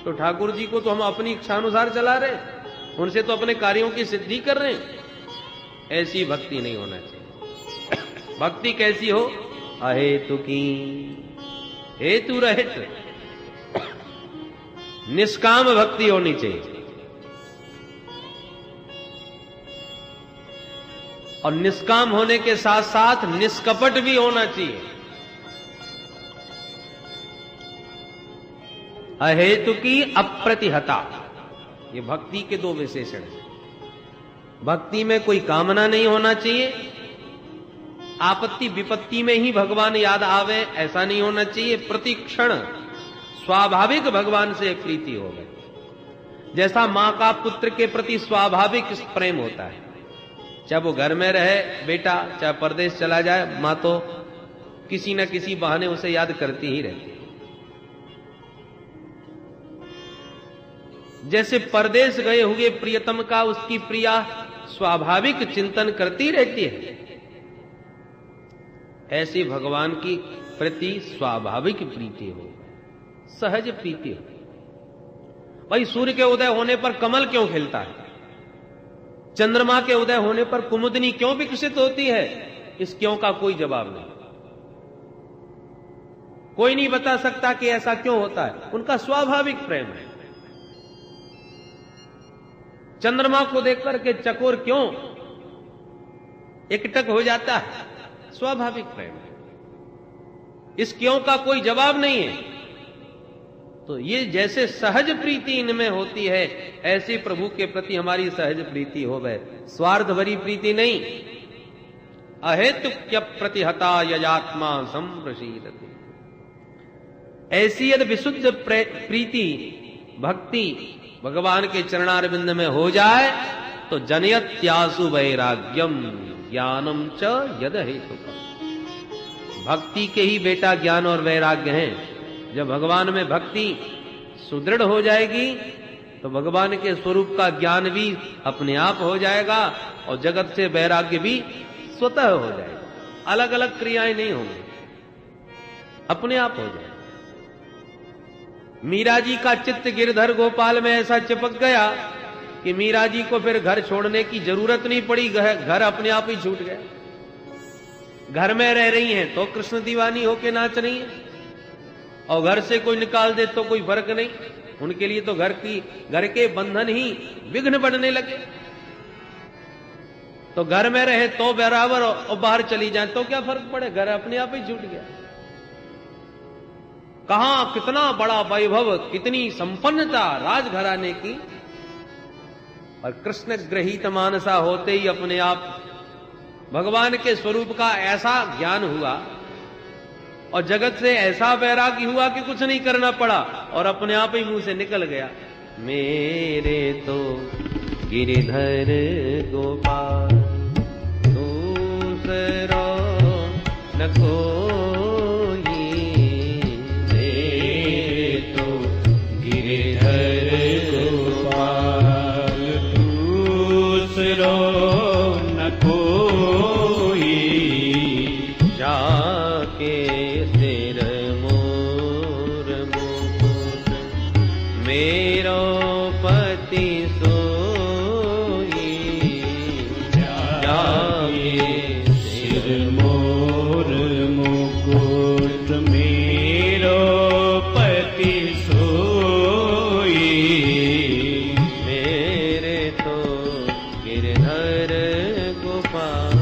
तो ठाकुर जी को तो हम अपनी इच्छानुसार चला रहे हैं, उनसे तो अपने कार्यों की सिद्धि कर रहे हैं। ऐसी भक्ति नहीं होना चाहिए। भक्ति कैसी हो? अहेतु की, हेतु रहित निष्काम भक्ति होनी चाहिए। और निष्काम होने के साथ साथ निष्कपट भी होना चाहिए। अहेतु की, अप्रतिहता, ये भक्ति के दो विशेषण हैं। भक्ति में कोई कामना नहीं होना चाहिए। आपत्ति विपत्ति में ही भगवान याद आवे ऐसा नहीं होना चाहिए। प्रतिक्षण स्वाभाविक भगवान से एक प्रीति हो गई। जैसा मां का पुत्र के प्रति स्वाभाविक प्रेम होता है, चाहे वो घर में रहे बेटा, चाहे परदेश चला जाए, मां तो किसी न किसी बहाने उसे याद करती ही रहती है। जैसे परदेश गए हुए प्रियतम का उसकी प्रिया स्वाभाविक चिंतन करती रहती है, ऐसी भगवान की प्रति स्वाभाविक प्रीति हो, सहज प्रीति हो। भाई सूर्य के उदय होने पर कमल क्यों खिलता है? चंद्रमा के उदय होने पर कुमुदनी क्यों विकसित होती है? इस क्यों का कोई जवाब नहीं। कोई नहीं बता सकता कि ऐसा क्यों होता है। उनका स्वाभाविक प्रेम है। चंद्रमा को देखकर के चकोर क्यों एकटक हो जाता है? स्वाभाविक प्रेम है। इस क्यों का कोई जवाब नहीं है। तो ये जैसे सहज प्रीति इनमें होती है, ऐसे प्रभु के प्रति हमारी सहज प्रीति हो गए, स्वार्थ भरी प्रीति नहीं। अहेतुक्य प्रतिहता यजात्मा संप्रशीदति, ऐसी यदि विशुद्ध प्रीति भक्ति भगवान के चरणारविंद में हो जाए तो जनयत्यासु वैराग्यम ज्ञानम च यद हेतुकम्। भक्ति के ही बेटा ज्ञान और वैराग्य हैं। जब भगवान में भक्ति सुदृढ़ हो जाएगी तो भगवान के स्वरूप का ज्ञान भी अपने आप हो जाएगा और जगत से वैराग्य भी स्वतः हो जाएगा। अलग अलग क्रियाएं नहीं होंगी, अपने आप हो जाएगा। मीरा जी का चित्त गिरधर गोपाल में ऐसा चिपक गया कि मीरा जी को फिर घर छोड़ने की जरूरत नहीं पड़ी, घर अपने आप ही छूट गया। घर में रह रही हैं तो कृष्ण दीवानी होके नाच रही हैं, और घर से कोई निकाल दे तो कोई फर्क नहीं। उनके लिए तो घर के बंधन ही विघ्न बढ़ने लगे। तो घर में रहे तो बराबर और बाहर चली जाए तो क्या फर्क पड़े, घर अपने आप ही छूट गया। कहां कितना बड़ा वैभव, कितनी संपन्नता राजघराने की, और कृष्ण ग्रहीत मानसा होते ही अपने आप भगवान के स्वरूप का ऐसा ज्ञान हुआ और जगत से ऐसा वैराग्य हुआ कि कुछ नहीं करना पड़ा और अपने आप ही मुंह से निकल गया, मेरे तो गिरिधर गोपाल दूसरो न कोई, मेरे तो गिरिधर गोपाल दूसरो न कोई, जाके सिर मोर मुकुट मेरो पति सोई, जाके सिर मोर मुकुट मेरो पति सोई, मेरे तो गिरधर गोपाल,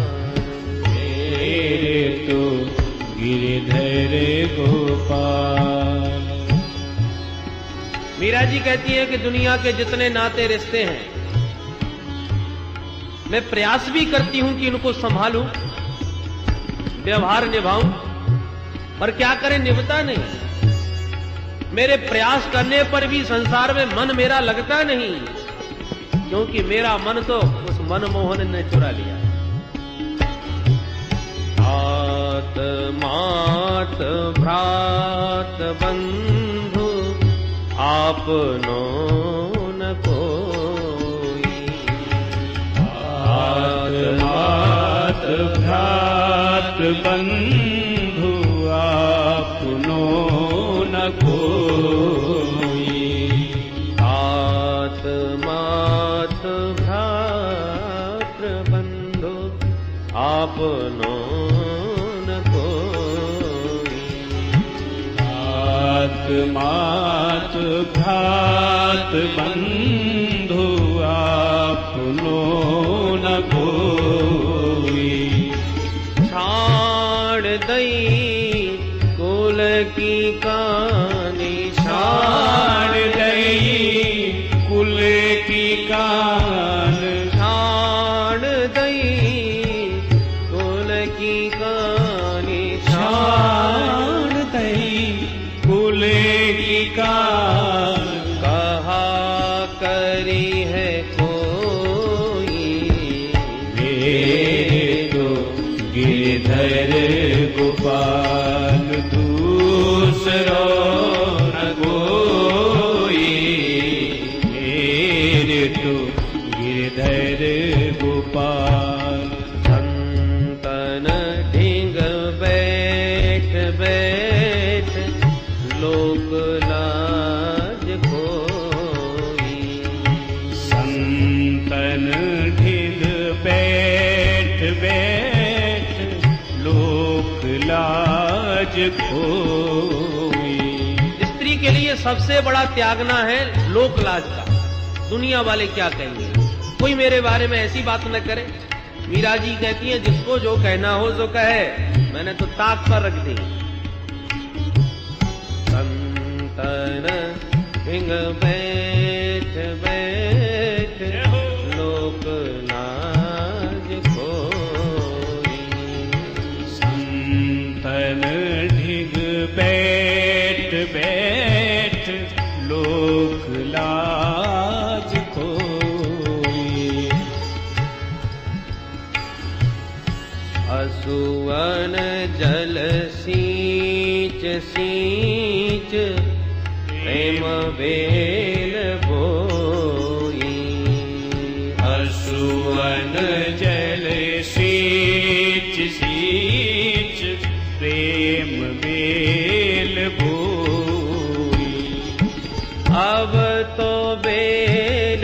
मेरे तो गिरधर गोपाल। मीरा जी कहती है कि दुनिया के जितने नाते रिश्ते हैं मैं प्रयास भी करती हूं कि इनको संभालूं, व्यवहार निभाऊं, पर क्या करें, निभता नहीं। मेरे प्रयास करने पर भी संसार में मन मेरा लगता नहीं, क्योंकि मेरा मन तो उस मनमोहन ने चुरा लिया। आत मात भ्रात बंधु आपनो न कोई, आत मात भ्रात बंधु आपनो न कोई, मात भ्रात बंधु आपनो न कोई। छाड़ दई कुल की कानी, छाड़ दई कुल की कान, छाड़ दई कुल की कानी, छाड़ दई कुल की कान। कहा करी है कोई, मेरे तो गिरधर गोपाल दूसरो न कोई। मेरे तो गिरधर गोपाल। संतन ढींग बैठ बैठ लोक लाज कोई। संतन ढिल बैठ बैठ लोक लाज खोई। स्त्री के लिए सबसे बड़ा त्यागना है लोक लाज का। दुनिया वाले क्या कहेंगे, कोई मेरे बारे में ऐसी बात न करे। मीरा जी कहती है जिसको जो कहना हो सो कहे, मैंने तो ताक पर रख दी। संतन ढिंग बैठ बैठ लोक लाज कोई। संतन ढिग बैठ बैठ लोक लाज खोई। असुवन जल सींच सींच प्रेम बेल बोई। असुवन जल सींच सींच प्रेम बेल बोई। अब तो बेल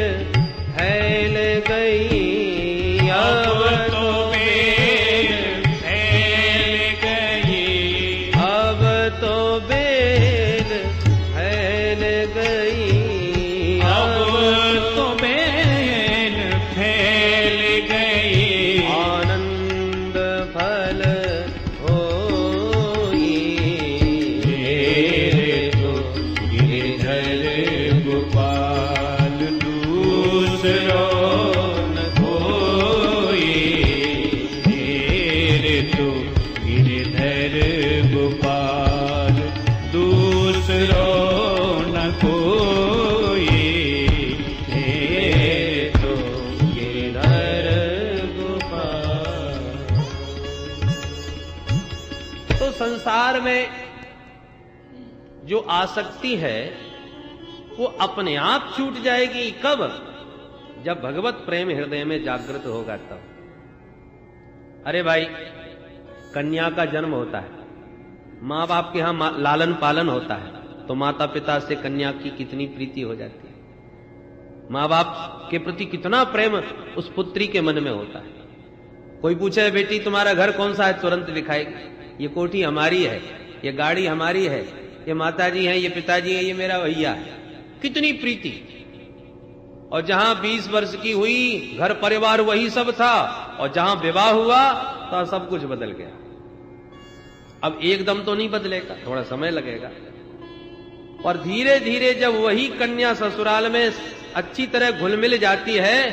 फैल गई, अब तो बेल फैल गई। अब तो बेल फैल गई, अब तो बेल फैल गई। आनंद फल होई। मेरे तो गिरधर गोपाल दूसरो न कोई। मेरे तो गिरधर गोपाल दूसरो न कोई। मेरे तो गिरधर गोपाल। तो संसार में जो आसक्ति है वो अपने आप छूट जाएगी। कब? जब भगवत प्रेम हृदय में जागृत होगा तब। अरे भाई, कन्या का जन्म होता है, माँ बाप के यहां लालन पालन होता है, तो माता पिता से कन्या की कितनी प्रीति हो जाती है। माँ बाप के प्रति कितना प्रेम उस पुत्री के मन में होता है। कोई पूछे बेटी तुम्हारा घर कौन सा है, तुरंत दिखाएगी। ये कोठी हमारी है, ये गाड़ी हमारी है, ये माताजी हैं, ये पिताजी हैं, ये मेरा भैया है। कितनी प्रीति। और जहां 20 वर्ष की हुई, घर परिवार वही सब था, और जहां विवाह हुआ तो सब कुछ बदल गया। अब एकदम तो नहीं बदलेगा, थोड़ा समय लगेगा। और धीरे धीरे जब वही कन्या ससुराल में अच्छी तरह घुल मिल जाती है,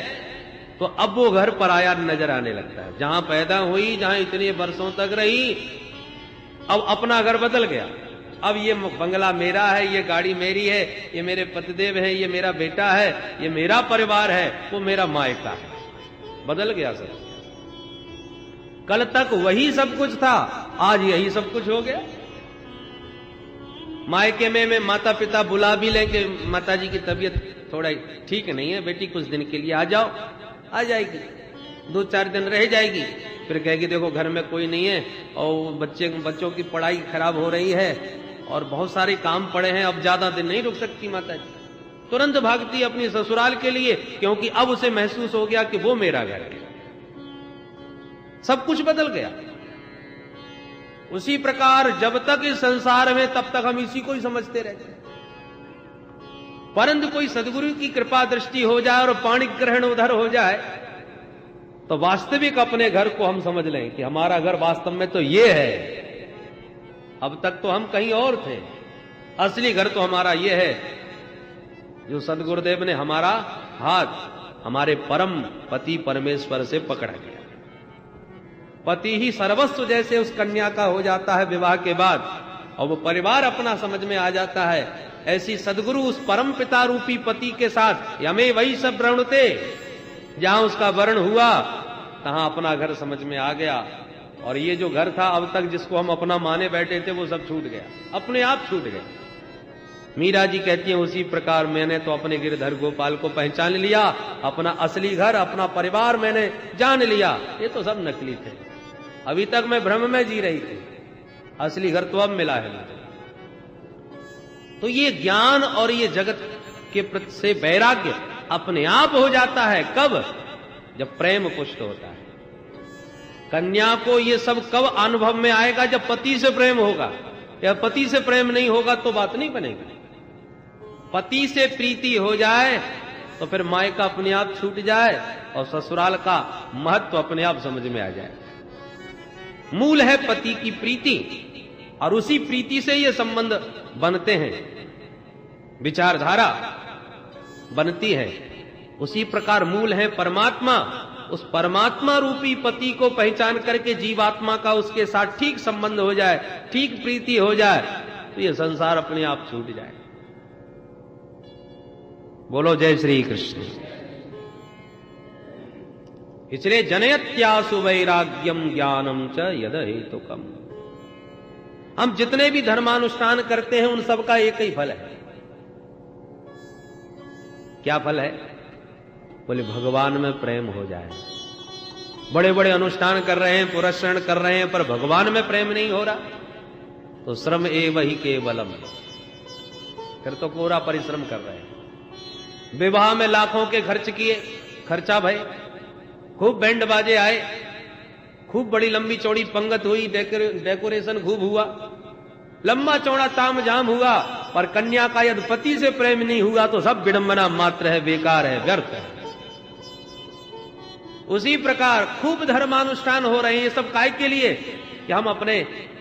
तो अब वो घर पराया नजर आने लगता है। जहां पैदा हुई, जहां इतने वर्षों तक रही, अब अपना घर बदल गया। अब ये बंगला मेरा है, ये गाड़ी मेरी है, ये मेरे पतिदेव है, ये मेरा बेटा है, ये मेरा परिवार है, वो मेरा मायका है। बदल गया सब। कल तक वही सब कुछ था, आज यही सब कुछ हो गया। मायके में माता पिता बुला भी लें कि माताजी की तबीयत थोड़ा ठीक नहीं है, बेटी कुछ दिन के लिए आ जाओ, आ जाएगी, 2-4 दिन रह जाएगी, फिर कहेगी देखो घर में कोई नहीं है और बच्चों की पढ़ाई खराब हो रही है और बहुत सारे काम पड़े हैं, अब ज्यादा दिन नहीं रुक सकती माताजी। तुरंत भागती अपनी ससुराल के लिए, क्योंकि अब उसे महसूस हो गया कि वो मेरा घर है। सब कुछ बदल गया। उसी प्रकार जब तक इस संसार में तब तक हम इसी को ही समझते रहते हैं। परंतु कोई सदगुरु की कृपा दृष्टि हो जाए और पाणिक ग्रहण उधर हो जाए तो वास्तविक अपने घर को हम समझ लें कि हमारा घर वास्तव में तो ये है। अब तक तो हम कहीं और थे, असली घर तो हमारा ये है जो सदगुरुदेव ने हमारा हाथ हमारे परम पति परमेश्वर से पकड़ा गया। पति ही सर्वस्व जैसे उस कन्या का हो जाता है विवाह के बाद और वो परिवार अपना समझ में आ जाता है, ऐसी सदगुरु उस परम पिता रूपी पति के साथ यमे वही सब वृणुते, जहां उसका वर्ण हुआ तहां अपना घर समझ में आ गया। और ये जो घर था अब तक जिसको हम अपना माने बैठे थे वो सब छूट गया, अपने आप छूट गया। मीरा जी कहती हैं उसी प्रकार मैंने तो अपने गिरधर गोपाल को पहचान लिया, अपना असली घर अपना परिवार मैंने जान लिया। ये तो सब नकली थे, अभी तक मैं भ्रम में जी रही थी, असली घर तो अब मिला है मुझे। तो ये ज्ञान और ये जगत के प्रति से वैराग्य अपने आप हो जाता है। कब? जब प्रेम पुष्ट होता है। कन्या को ये सब कब अनुभव में आएगा? जब पति से प्रेम होगा। या पति से प्रेम नहीं होगा तो बात नहीं बनेगी। पति से प्रीति हो जाए तो फिर मायका अपने आप छूट जाए और ससुराल का महत्व अपने आप समझ में आ जाए। मूल है पति की प्रीति और उसी प्रीति से ये संबंध बनते हैं, विचारधारा बनती है। उसी प्रकार मूल है परमात्मा। उस परमात्मा रूपी पति को पहचान करके जीवात्मा का उसके साथ ठीक संबंध हो जाए, ठीक प्रीति हो जाए तो ये संसार अपने आप छूट जाए। बोलो जय श्री कृष्ण। इसलिए जनयत्यासु वैराग्यम ज्ञानम च यद हेतुकम। हम जितने भी धर्मानुष्ठान करते हैं उन सब का एक ही फल है। क्या फल है? बोले भगवान में प्रेम हो जाए। बड़े बड़े अनुष्ठान कर रहे हैं, पुरस्करण कर रहे हैं, पर भगवान में प्रेम नहीं हो रहा तो श्रम एव ही केवलम, फिर तो पूरा परिश्रम कर रहे हैं। विवाह में लाखों के खर्च किए, खर्चा भय, खूब बैंड बाजे आए, खूब बड़ी लंबी चौड़ी पंगत हुई, डेकोरेशन खूब हुआ, लंबा चौड़ा तामझाम हुआ, पर कन्या का यदि पति से प्रेम नहीं हुआ तो सब विडंबना मात्र है, बेकार है, व्यर्थ है। उसी प्रकार खूब धर्मानुष्ठान हो रहे हैं, ये सब काय के लिए? कि हम अपने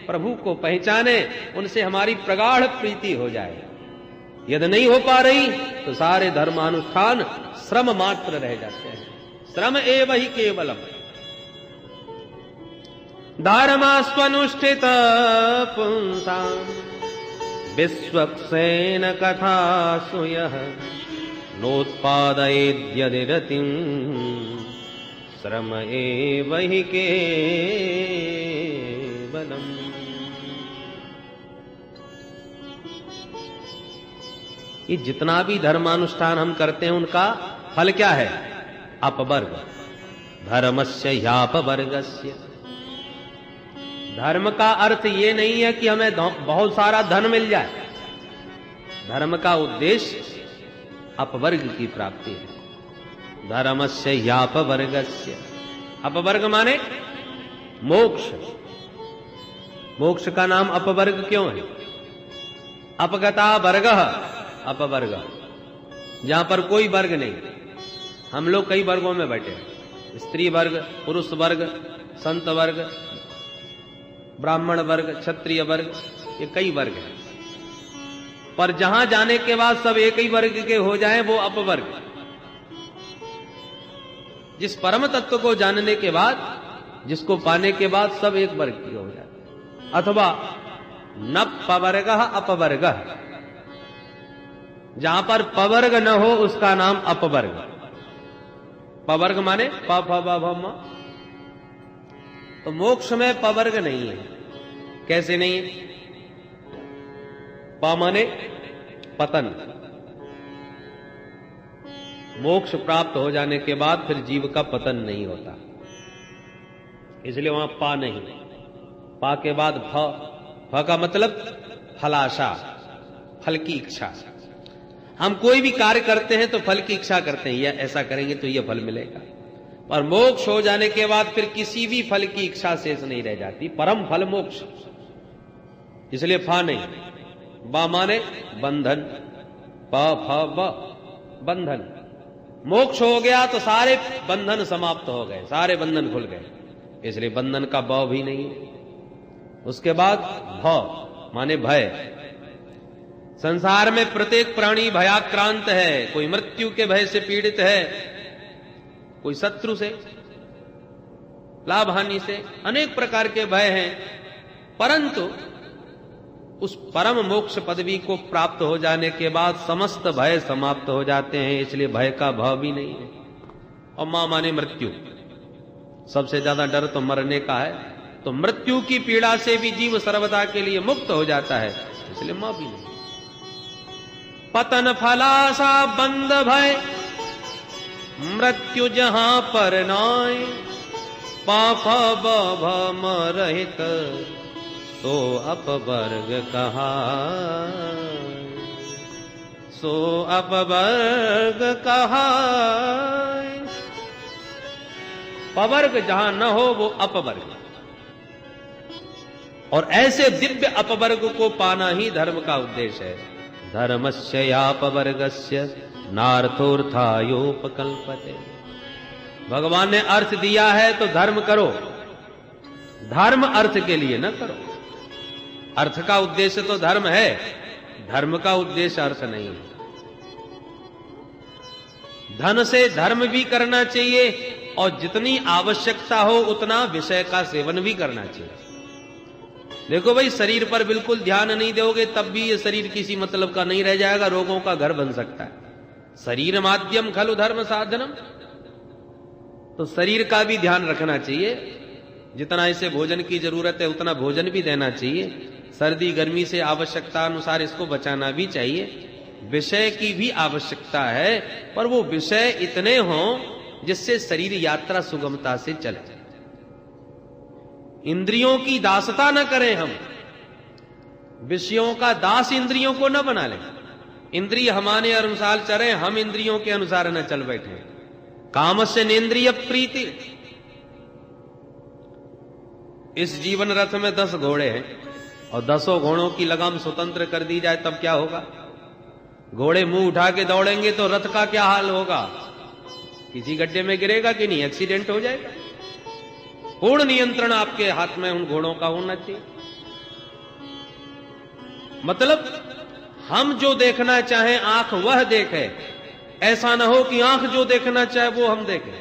प्रभु को पहचाने, उनसे हमारी प्रगाढ़ प्रीति हो जाए। यदि नहीं हो पा रही तो सारे धर्मानुष्ठान श्रम मात्र रह जाते हैं। श्रम एव ही केवलम। धर्मास्वनुष्ठित पुंसाम् विश्वक्सेन कथासु यः नोत्पादयेद्यदि रतिम् श्रम एव हि केवलम्। ये जितना भी धर्मानुष्ठान हम करते हैं उनका फल क्या है? अपवर्ग। धर्मस्य ह्यापवर्गस्य। धर्म का अर्थ ये नहीं है कि हमें बहुत सारा धन मिल जाए। धर्म का उद्देश्य अपवर्ग की प्राप्ति है। धर्मस्य ह्यापवर्गस्य। अपवर्ग माने मोक्ष। मोक्ष का नाम अपवर्ग क्यों है? अपगता वर्गः अपवर्ग, जहां पर कोई वर्ग नहीं। हम लोग कई वर्गों में बैठे हैं, स्त्री वर्ग, पुरुष वर्ग, संत वर्ग, ब्राह्मण वर्ग, क्षत्रिय वर्ग, ये कई वर्ग हैं। पर जहां जाने के बाद सब एक ही वर्ग के हो जाएं वो अपवर्ग। जिस परम तत्व को जानने के बाद, जिसको पाने के बाद सब एक वर्ग के हो जाते। अथवा न पवर्गः अपवर्गः, जहां पर पवर्ग न हो उसका नाम अपवर्ग। पवर्ग माने प फ ब भ म। तो मोक्ष में पवर्ग नहीं है। कैसे नहीं है? प माने पतन। मोक्ष प्राप्त हो जाने के बाद फिर जीव का पतन नहीं होता, इसलिए वहां पा नहीं। पा के बाद फ। फ का मतलब फलाशा, फल की इच्छा। हम कोई भी कार्य करते हैं तो फल की इच्छा करते हैं, या ऐसा करेंगे तो यह फल मिलेगा। पर मोक्ष हो जाने के बाद फिर किसी भी फल की इच्छा शेष नहीं रह जाती। परम फल मोक्ष। इसलिए फा नहीं, बा माने बंधन, प फ ब बंधन। मोक्ष हो गया तो सारे बंधन समाप्त हो गए, सारे बंधन खुल गए, इसलिए बंधन का ब भी नहीं है। उसके बाद भ माने भय। संसार में प्रत्येक प्राणी भयाक्रांत है, कोई मृत्यु के भय से पीड़ित है, कोई शत्रु से, लाभ हानि से, अनेक प्रकार के भय हैं। परंतु उस परम मोक्ष पदवी को प्राप्त हो जाने के बाद समस्त भय समाप्त हो जाते हैं, इसलिए भय का भाव भी नहीं है। और मां माने मृत्यु, सबसे ज्यादा डर तो मरने का है, तो मृत्यु की पीड़ा से भी जीव सर्वदा के लिए मुक्त हो जाता है, इसलिए मां भी नहीं। पतन फलासा बंद भय, मृत्यु जहां पर नाय, पाप भम रहित सो अपवर्ग कहा, सो अपवर्ग कहा। पवर्ग जहां न हो वो अपवर्ग, और ऐसे दिव्य अपवर्ग को पाना ही धर्म का उद्देश्य है। धर्मस्य यापवर्गस्य नार्थोर्थायोपकल्पते। भगवान ने अर्थ दिया है तो धर्म करो, धर्म अर्थ के लिए न करो। अर्थ का उद्देश्य तो धर्म है, धर्म का उद्देश्य अर्थ नहीं है। धन से धर्म भी करना चाहिए और जितनी आवश्यकता हो उतना विषय का सेवन भी करना चाहिए। देखो भाई, शरीर पर बिल्कुल ध्यान नहीं दोगे तब भी ये शरीर किसी मतलब का नहीं रह जाएगा, रोगों का घर बन सकता है। शरीर माध्यम खलु धर्म साधनम, तो शरीर का भी ध्यान रखना चाहिए। जितना इसे भोजन की जरूरत है उतना भोजन भी देना चाहिए, सर्दी गर्मी से आवश्यकता अनुसार इसको बचाना भी चाहिए। विषय की भी आवश्यकता है, पर वो विषय इतने हों जिससे शरीर यात्रा सुगमता से चले। इंद्रियों की दासता न करें हम, विषयों का दास इंद्रियों को न बना लें। इंद्रिय हमारे अनुसार चले, हम इंद्रियों के अनुसार न चल बैठे। कामस्य नेन्द्रिय प्रीति। इस जीवन रथ में 10 घोड़े हैं और 10 घोड़ों की लगाम स्वतंत्र कर दी जाए तब क्या होगा? घोड़े मुंह उठा के दौड़ेंगे तो रथ का क्या हाल होगा? किसी गड्ढे में गिरेगा कि नहीं, एक्सीडेंट हो जाएगा। पूर्ण नियंत्रण आपके हाथ में उन घोड़ों का होना चाहिए। मतलब हम जो देखना चाहें आंख वह देखे, ऐसा ना हो कि आंख जो देखना चाहे वो हम देखें।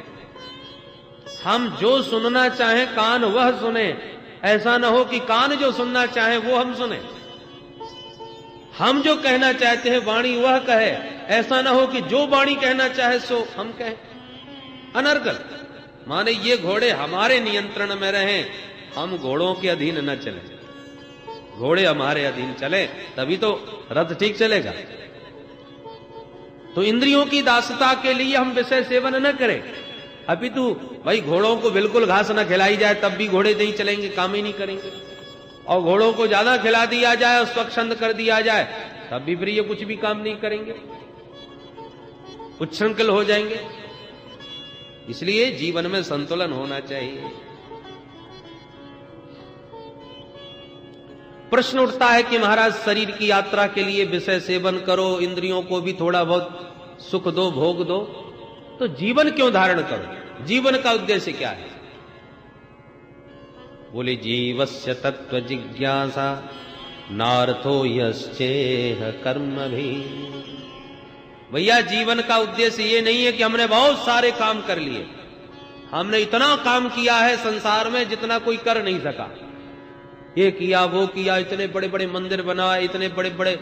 हम जो सुनना चाहें कान वह सुने, ऐसा ना हो कि कान जो सुनना चाहे वो हम सुने। हम जो कहना चाहते हैं वाणी वह कहे, ऐसा ना हो कि जो वाणी कहना चाहे सो हम कहें। अनर्गल माने ये घोड़े हमारे नियंत्रण में रहें, हम घोड़ों के अधीन न चलें। घोड़े हमारे अधीन चले तभी तो रथ ठीक चलेगा। तो इंद्रियों की दासता के लिए हम विषय सेवन न करें। अपितु भाई घोड़ों को बिल्कुल घास न खिलाई जाए तब भी घोड़े नहीं चलेंगे, काम ही नहीं करेंगे। और घोड़ों को ज्यादा खिला दिया जाए और स्वच्छंद कर दिया जाए तब भी प्रिय कुछ भी काम नहीं करेंगे, उच्छृंखल हो जाएंगे। इसलिए जीवन में संतुलन होना चाहिए। प्रश्न उठता है कि महाराज शरीर की यात्रा के लिए विषय सेवन करो, इंद्रियों को भी थोड़ा बहुत सुख दो, भोग दो, तो जीवन क्यों धारण करो? जीवन का उद्देश्य क्या है? बोले जीवस्य तत्व जिज्ञासा नार्थो यश्चेह कर्म भी। भैया जीवन का उद्देश्य ये नहीं है कि हमने बहुत सारे काम कर लिए, हमने इतना काम किया है संसार में जितना कोई कर नहीं सका। ये किया वो किया, इतने बड़े बड़े मंदिर बनाए, इतने बड़े बड़े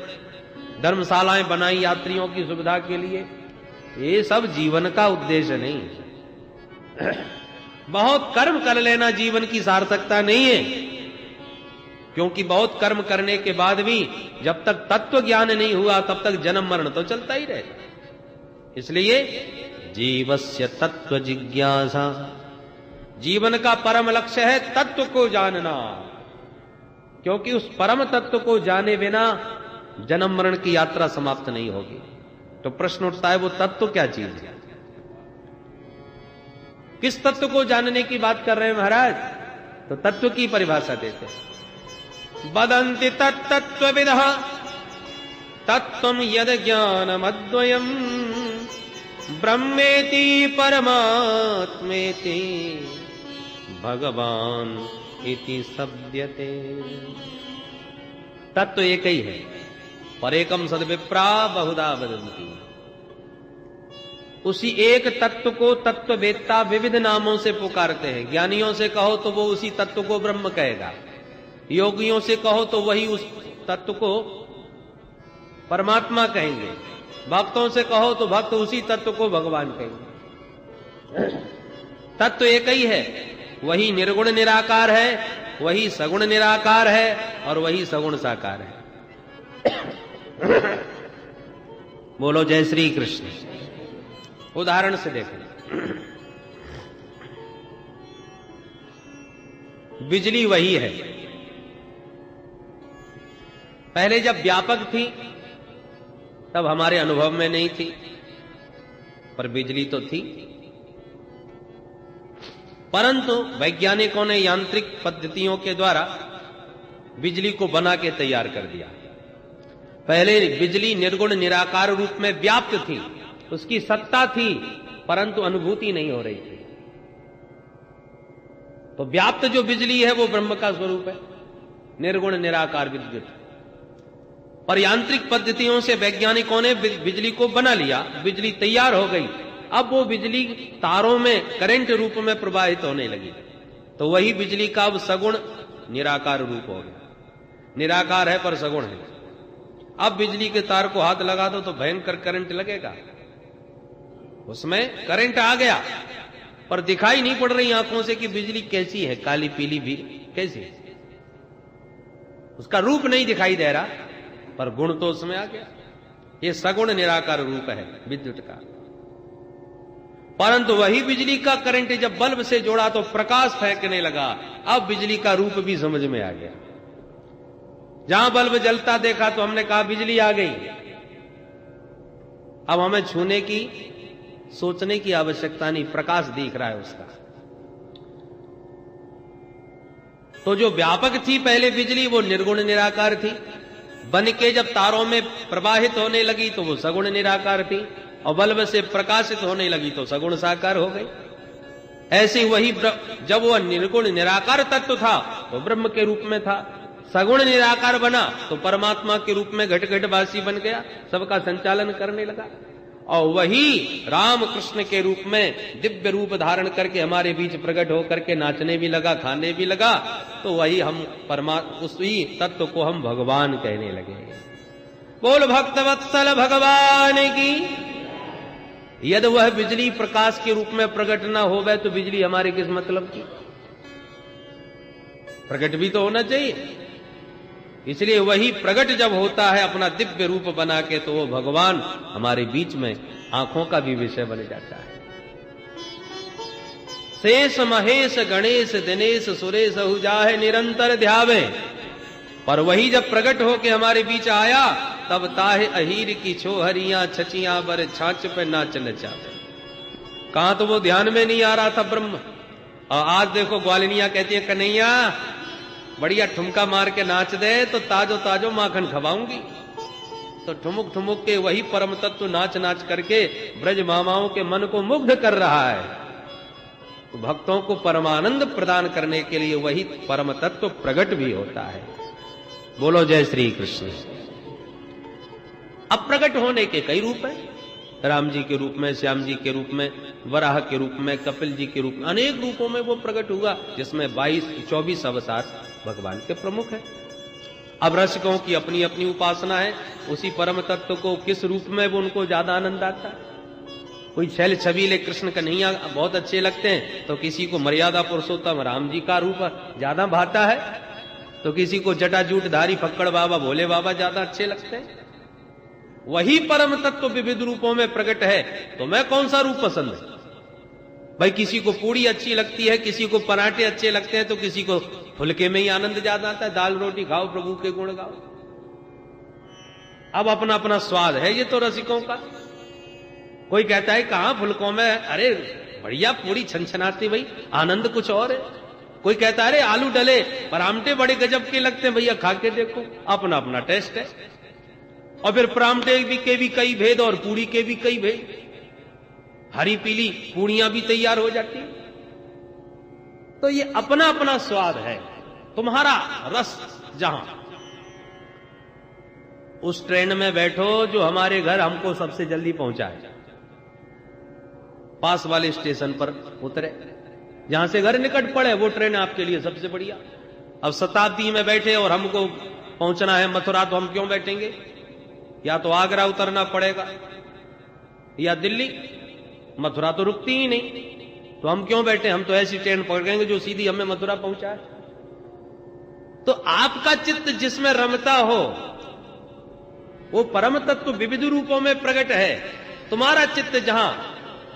धर्मशालाएं बनाई यात्रियों की सुविधा के लिए। ये सब जीवन का उद्देश्य नहीं। बहुत कर्म कर लेना जीवन की सार्थकता नहीं है, क्योंकि बहुत कर्म करने के बाद भी जब तक तत्व ज्ञान नहीं हुआ तब तक जन्म मरण तो चलता ही रहेगा। इसलिए जीवस्य तत्व जिज्ञासा, जीवन का परम लक्ष्य है तत्व को जानना, क्योंकि उस परम तत्व को जाने बिना जन्म मरण की यात्रा समाप्त नहीं होगी। तो प्रश्न उठता है वो तत्व क्या चीज है? किस तत्व को जानने की बात कर रहे हैं महाराज? तो तत्व की परिभाषा देते हैं। वदन्ति तत्तत्त्वविदः तत्त्वं यद् ज्ञानमद्वयम् ब्रह्मेति परमात्मेति भगवान इति शब्दते। तत्व एक ही है, पर एकम सद्विप्रा बहुधा वदन्ति। उसी एक तत्व को तत्ववेत्ता विविध नामों से पुकारते हैं। ज्ञानियों से कहो तो वो उसी तत्व को ब्रह्म कहेगा, योगियों से कहो तो वही उस तत्व को परमात्मा कहेंगे, भक्तों से कहो तो भक्त उसी तत्व को भगवान कहेंगे। तत्व एक ही है, वही निर्गुण निराकार है, वही सगुण निराकार है और वही सगुण साकार है। बोलो जय श्री कृष्ण। उदाहरण से देखें, बिजली वही है। पहले जब व्यापक थी तब हमारे अनुभव में नहीं थी, पर बिजली तो थी। परंतु वैज्ञानिकों ने यांत्रिक पद्धतियों के द्वारा बिजली को बना के तैयार कर दिया। पहले बिजली निर्गुण निराकार रूप में व्याप्त थी, उसकी सत्ता थी, परंतु अनुभूति नहीं हो रही थी। तो व्याप्त जो बिजली है वो ब्रह्म का स्वरूप है, निर्गुण निराकार विद्युत। पर यांत्रिक पद्धतियों से वैज्ञानिकों ने बिजली को बना लिया, बिजली तैयार हो गई। अब वो बिजली तारों में करंट रूप में प्रवाहित होने लगी, तो वही बिजली का अब सगुण निराकार रूप हो गया। निराकार है पर सगुण है। अब बिजली के तार को हाथ लगा दो तो भयंकर करंट लगेगा, उसमें करंट आ गया, पर दिखाई नहीं पड़ रही आंखों से कि बिजली कैसी है, काली पीली भी कैसी है, उसका रूप नहीं दिखाई दे रहा, पर गुण तो उसमें आ गया। ये सगुण निराकार रूप है विद्युत का। परंतु वही बिजली का करंट जब बल्ब से जोड़ा तो प्रकाश फेंकने लगा। अब बिजली का रूप भी समझ में आ गया। जहां बल्ब जलता देखा तो हमने कहा बिजली आ गई। अब हमें छूने की, सोचने की आवश्यकता नहीं, प्रकाश दिख रहा है उसका। तो जो व्यापक थी पहले बिजली, वो निर्गुण निराकार थी, बन के जब तारों में प्रवाहित होने लगी तो वो सगुण निराकार थी, और बल्ब से प्रकाशित होने लगी तो सगुण साकार हो गई। ऐसे वही जब वो निर्गुण निराकार तत्व था तो ब्रह्म के रूप में था, सगुण निराकार बना तो परमात्मा के रूप में घट घटवासी बन गया, सबका संचालन करने लगा। और वही राम कृष्ण के रूप में दिव्य रूप धारण करके हमारे बीच प्रकट होकर के नाचने भी लगा, खाने भी लगा। तो वही हम उसी तत्व को हम भगवान कहने लगे। बोल भक्त वत्सल भगवान की। यदि वह बिजली प्रकाश के रूप में प्रकट ना होवे तो बिजली हमारे किस मतलब की? प्रकट भी तो होना चाहिए। इसलिए वही प्रकट जब होता है अपना दिव्य रूप बना के, तो वो भगवान हमारे बीच में आंखों का भी विषय बन जाता है। शेष महेश गणेश दिनेश सुरेश हुजाहे निरंतर ध्यावे। पर वही जब प्रकट होके हमारे बीच आया तब ताहे अहीर की छोहरियां छचियां बर छाछ पे नाच नचावे। कहां तो वो ध्यान में नहीं आ रहा था ब्रह्म, और आज देखो ग्वालिनियां कहती है कन्हैया बढ़िया ठुमका मार के नाच दे तो ताजो ताजो माखन खवाऊंगी। तो ठुमुक ठुमुक के वही परम तत्व नाच नाच करके ब्रज मामाओं के मन को मुग्ध कर रहा है। तो भक्तों को परमानंद प्रदान करने के लिए वही परम तत्व प्रकट भी होता है। बोलो जय श्री कृष्ण। अब प्रकट होने के कई रूप हैं, राम जी के रूप में, श्याम जी के रूप में, वराह के रूप में, कपिल जी के रूप में, अनेक रूपों में वो प्रकट हुआ, जिसमें 22-24 अवतार भगवान के प्रमुख हैं। अब रसिकों की अपनी अपनी उपासना है, उसी परम तत्व को किस रूप में वो उनको ज्यादा आनंद आता है। कोई छैल छबीले कृष्ण कन्हैया बहुत अच्छे लगते हैं, तो किसी को मर्यादा पुरुषोत्तम राम जी का रूप ज्यादा भाता है, तो किसी को जटाजूटधारी फक्कड़ बाबा भोले बाबा ज्यादा अच्छे लगते हैं। वही परम तत्व विविध रूपों में प्रकट है, तो मैं कौन सा रूप पसंद है भाई? किसी को पूड़ी अच्छी लगती है, किसी को पराठे अच्छे लगते हैं, तो किसी को फुलके में ही आनंद ज्यादा आता है। दाल रोटी खाओ, प्रभु के गुण गाओ। अब अपना अपना स्वाद है ये तो रसिकों का। कोई कहता है कहां फुलकों में, अरे बढ़िया पूड़ी छनछनाती, भाई आनंद कुछ और है। कोई कहता है अरे आलू डले परामठे बड़े गजब के लगते हैं, भैया खा के देखो, अपना अपना टेस्ट है। और फिर परामठे के भी कई भेद और पूड़ी के भी कई भेद, हरी पीली पूड़ियां भी तैयार हो जाती। तो ये अपना अपना स्वाद है। तुम्हारा रस जहां, उस ट्रेन में बैठो जो हमारे घर हमको सबसे जल्दी पहुंचाए, पास वाले स्टेशन पर उतरे, जहां से घर निकट पड़े वो ट्रेन आपके लिए सबसे बढ़िया। अब शताब्दी में बैठे और हमको पहुंचना है मथुरा, तो हम क्यों बैठेंगे? या तो आगरा उतरना पड़ेगा या दिल्ली, मथुरा तो रुकती ही नहीं, तो हम क्यों बैठे? हम तो ऐसी ट्रेन पकड़ेंगे जो सीधी हमें मथुरा पहुंचाए। तो आपका चित्त जिसमें रमता हो वो परम तत्व विविध रूपों में प्रकट है। तुम्हारा चित्त जहां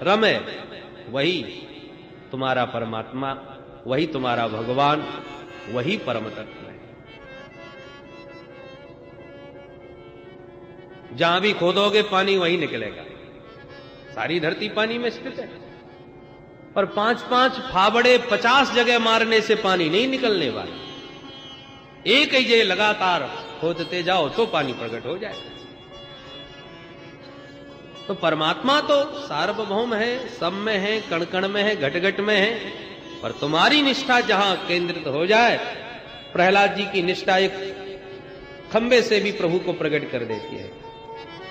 रमे वही तुम्हारा परमात्मा, वही तुम्हारा भगवान, वही परम तत्व है। जहां भी खोदोगे पानी वही निकलेगा। सारी धरती पानी में स्थित है, पर 5-5 फावड़े 50 जगह मारने से पानी नहीं निकलने वाला। एक ही जगह लगातार खोदते जाओ तो पानी प्रकट हो जाए। तो परमात्मा तो सार्वभौम है, सब में है, कण कण में है, घट घट में है, पर तुम्हारी निष्ठा जहां केंद्रित हो जाए, प्रहलाद जी की निष्ठा एक खंबे से भी प्रभु को प्रकट कर देती है।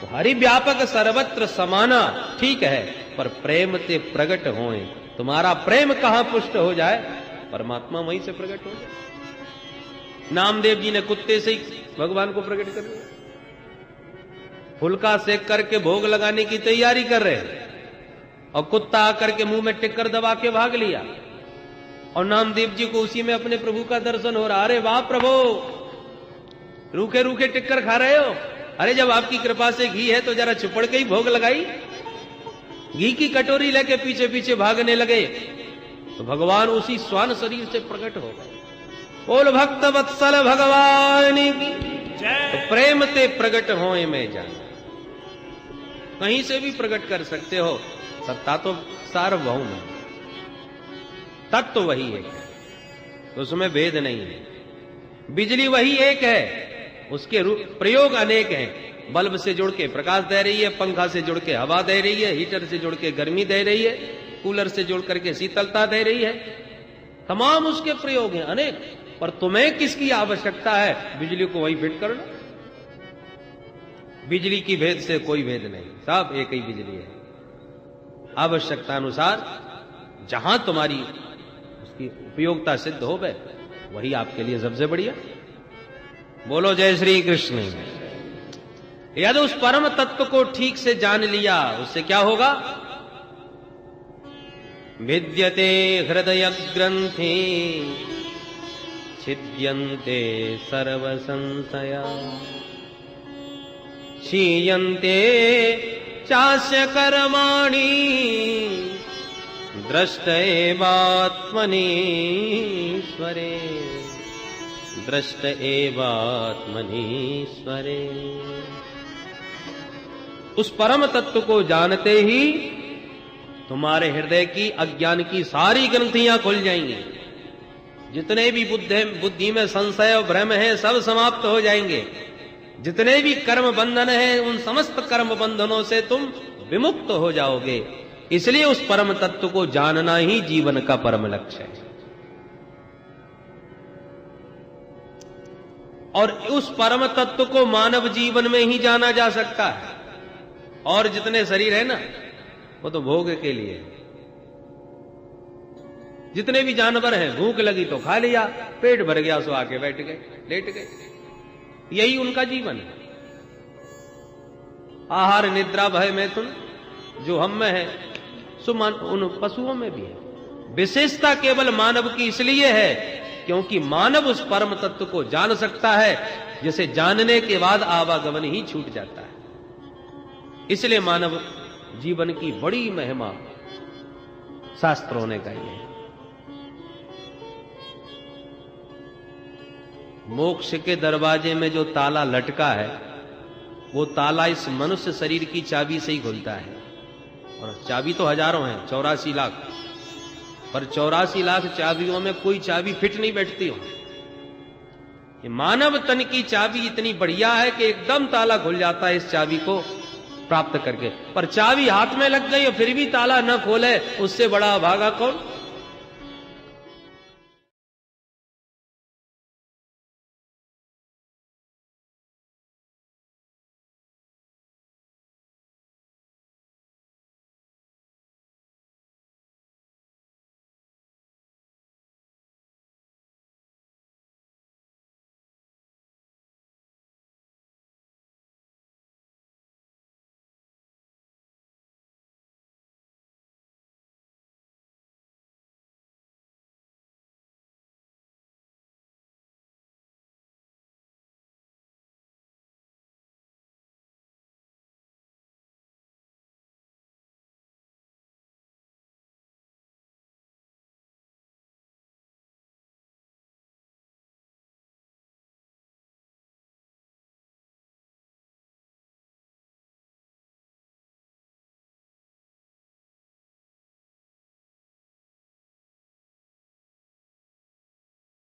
तो हरि व्यापक सर्वत्र समाना ठीक है, पर प्रेम ते प्रकट होए। तुम्हारा प्रेम कहां पुष्ट हो जाए, परमात्मा वहीं से प्रकट हो जाए। नामदेव जी ने कुत्ते से ही भगवान को प्रकट कर दिया। फुलका सेक करके भोग लगाने की तैयारी कर रहे हैं और कुत्ता आकर के मुंह में टिक्कर दबा के भाग लिया, और नामदेव जी को उसी में अपने प्रभु का दर्शन हो रहा। अरे वाह प्रभु, रूखे रूखे टिक्कर खा रहे हो? अरे जब आपकी कृपा से घी है तो जरा चिपड़ के ही भोग लगाई। घी की कटोरी लेके पीछे पीछे भागने लगे, तो भगवान उसी स्वान शरीर से प्रकट हो गए। बोल भक्त वत्सल भगवान की तो प्रेम ते प्रकट होए में जान। कहीं से भी प्रकट कर सकते हो, सत्ता तो सार्वभौम है, तत्व तो वही एक है, तो उसमें भेद नहीं है। बिजली वही एक है, उसके प्रयोग अनेक हैं। बल्ब से जुड़ के प्रकाश दे रही है, पंखा से जुड़ के हवा दे रही है, हीटर से जुड़ के गर्मी दे रही है, कूलर से जुड़ करके शीतलता दे रही है। तमाम उसके प्रयोग हैं अनेक, पर तुम्हें किसकी आवश्यकता है? बिजली को वही फिट करना। बिजली की भेद से कोई भेद नहीं, सब एक ही बिजली है। आवश्यकता अनुसार जहां तुम्हारी उसकी उपयोगिता सिद्ध हो गए वही आपके लिए सबसे बढ़िया। बोलो जय श्री कृष्ण। यदि उस परम तत्व को ठीक से जान लिया, उससे क्या होगा? विद्यते हृदय ग्रंथि छिद्यन्ते सर्व संशया क्षीयन्ते चास्य कर्माणि दृष्ट एवात्मनीश्वरे दृष्ट एवात्मनीश्वरे। उस परम तत्व को जानते ही तुम्हारे हृदय की अज्ञान की सारी ग्रंथियां खुल जाएंगी। जितने भी बुद्धि में संशय और भ्रम है सब समाप्त हो जाएंगे। जितने भी कर्म बंधन है उन समस्त कर्म बंधनों से तुम विमुक्त हो जाओगे। इसलिए उस परम तत्व को जानना ही जीवन का परम लक्ष्य है। और उस परम तत्व को मानव जीवन में ही जाना जा सकता है। और जितने शरीर है ना वो तो भोग के लिए है। जितने भी जानवर हैं, भूख लगी तो खा लिया, पेट भर गया सो आके बैठ गए, लेट गए, यही उनका जीवन है। आहार निद्रा भय मैथुन जो हम में है सो उन पशुओं में भी है। विशेषता केवल मानव की इसलिए है क्योंकि मानव उस परम तत्व को जान सकता है जिसे जानने के बाद आवागमन ही छूट जाता है। इसलिए मानव जीवन की बड़ी महिमा शास्त्रों ने कही है। मोक्ष के दरवाजे में जो ताला लटका है वो ताला इस मनुष्य शरीर की चाबी से ही खुलता है। और चाबी तो हजारों हैं, 84 लाख। पर 84 लाख चाबियों में कोई चाबी फिट नहीं बैठती हो। ये मानव तन की चाबी इतनी बढ़िया है कि एकदम ताला खुल जाता है इस चाबी को प्राप्त करके। पर चाबी हाथ में लग गई और फिर भी ताला न खोले, उससे बड़ा भागा कौन?